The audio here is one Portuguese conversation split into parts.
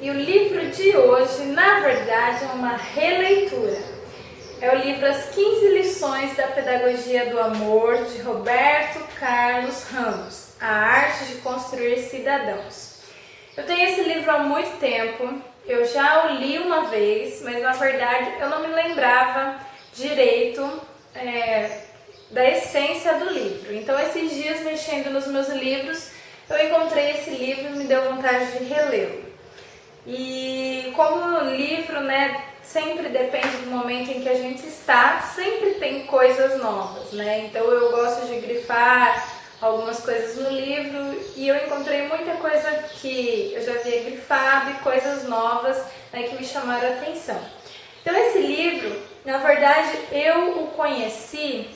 E o livro de hoje, na verdade, é uma releitura. É o livro As 15 Lições da Pedagogia do Amor, de Roberto Carlos Ramos, A Arte de Construir Cidadãos. Eu tenho esse livro há muito tempo, eu já o li uma vez, mas na verdade eu não me lembrava direito da essência do livro. Então, esses dias, mexendo nos meus livros, eu encontrei esse livro e me deu vontade de relê-lo. E como o livro, sempre depende do momento em que a gente está, sempre tem coisas novas, Então eu gosto de grifar algumas coisas no livro e eu encontrei muita coisa que eu já havia grifado e coisas novas, que me chamaram a atenção. Então esse livro, na verdade, eu o conheci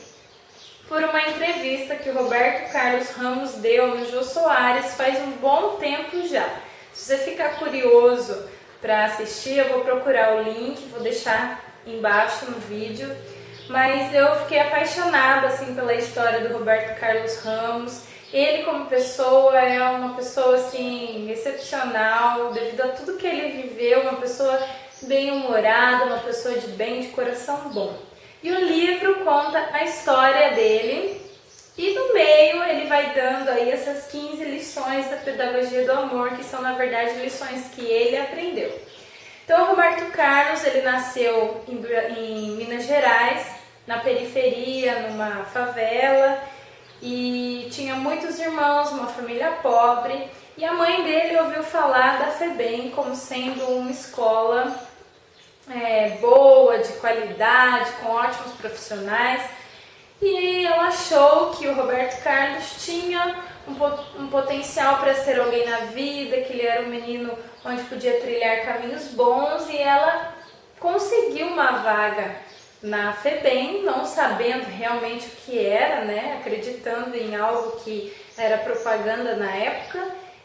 por uma entrevista que o Roberto Carlos Ramos deu no Jô Soares faz um bom tempo já. Se você ficar curioso para assistir, eu vou procurar o link, vou deixar embaixo no vídeo. Mas eu fiquei apaixonada assim, pela história do Roberto Carlos Ramos. Ele como pessoa é uma pessoa assim, excepcional, devido a tudo que ele viveu, uma pessoa bem-humorada, uma pessoa de bem, de coração bom. E o livro conta a história dele e no meio ele vai dando aí essas 15 lições da pedagogia do amor, que são na verdade lições que ele aprendeu. Então o Roberto Carlos, ele nasceu em Minas Gerais, na periferia, numa favela, e tinha muitos irmãos, uma família pobre, e a mãe dele ouviu falar da FEBEM como sendo uma escola boa, de qualidade, com ótimos profissionais, e ela achou que o Roberto Carlos tinha um potencial para ser alguém na vida, que ele era um menino onde podia trilhar caminhos bons, e ela conseguiu uma vaga na FEBEM, não sabendo realmente o que era, acreditando em algo que era propaganda na época,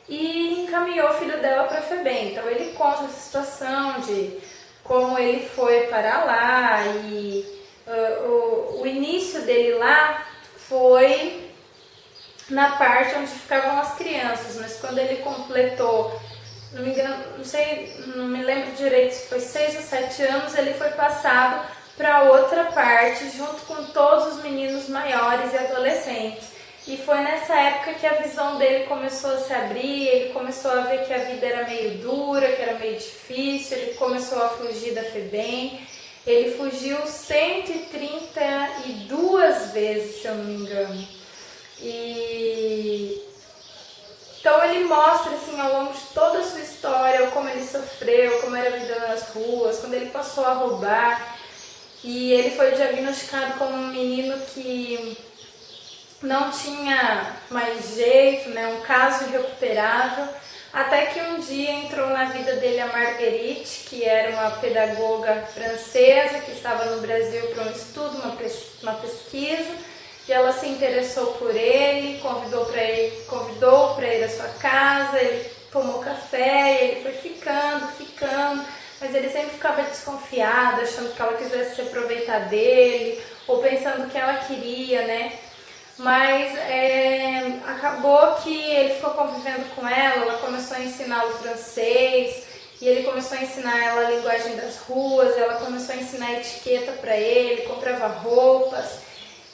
e encaminhou o filho dela para a FEBEM. Então ele conta essa situação de como ele foi para lá e o início dele lá foi na parte onde ficavam as crianças, mas quando ele completou, não me engano, não me lembro direito se foi 6 ou 7 anos, ele foi passado para outra parte junto com todos os meninos maiores e adolescentes. E foi nessa época que a visão dele começou a se abrir, ele começou a ver que a vida era meio dura, que era meio difícil, ele começou a fugir da FEBEM. Ele fugiu 132 vezes, se eu não me engano. Então ele mostra assim, ao longo de toda a sua história, como ele sofreu, como era a vida nas ruas, quando ele passou a roubar. E ele foi diagnosticado como um menino que não tinha mais jeito, um caso irrecuperável, até que um dia entrou na vida dele a Marguerite, que era uma pedagoga francesa que estava no Brasil para um estudo, uma pesquisa, e ela se interessou por ele, convidou para ir à sua casa, ele tomou café e ele foi ficando, mas ele sempre ficava desconfiado, achando que ela quisesse se aproveitar dele, ou pensando que ela queria, Mas acabou que ele ficou convivendo com ela começou a ensiná-lo francês, e ele começou a ensinar ela a linguagem das ruas, ela começou a ensinar etiqueta para ele, comprava roupas,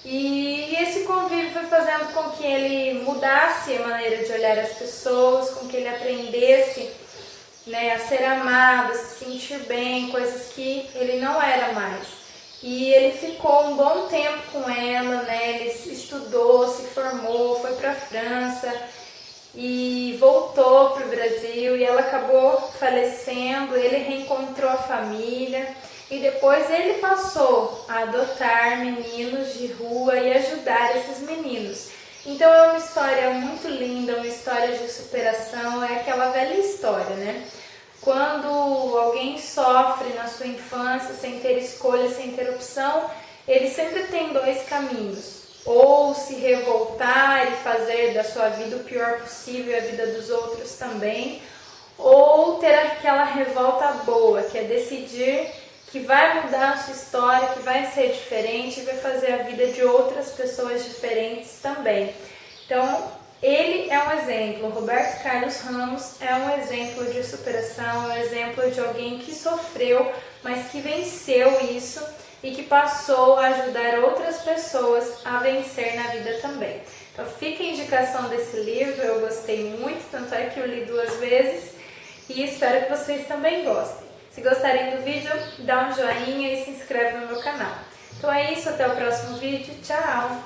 e esse convívio foi fazendo com que ele mudasse a maneira de olhar as pessoas, com que ele aprendesse a ser amado, a se sentir bem, coisas que ele não era mais. E ele ficou um bom tempo com ela, ele estudou, se formou, foi para a França e voltou para o Brasil, e ela acabou falecendo, ele reencontrou a família e depois ele passou a adotar meninos de rua e ajudar esses meninos. Então é uma história muito linda, uma história de superação, é aquela velha história, Quando alguém sofre na sua infância sem ter escolha, sem ter opção, ele sempre tem 2 caminhos. Ou se revoltar e fazer da sua vida o pior possível e a vida dos outros também, ou ter aquela revolta boa, que é decidir que vai mudar a sua história, que vai ser diferente e vai fazer a vida de outras pessoas diferentes também. Então, ele é um exemplo, Roberto Carlos Ramos é um exemplo de superação, é um exemplo de alguém que sofreu, mas que venceu isso e que passou a ajudar outras pessoas a vencer na vida também. Então fica a indicação desse livro, eu gostei muito, tanto é que eu li 2 vezes e espero que vocês também gostem. Se gostarem do vídeo, dá um joinha e se inscreve no meu canal. Então é isso, até o próximo vídeo, tchau!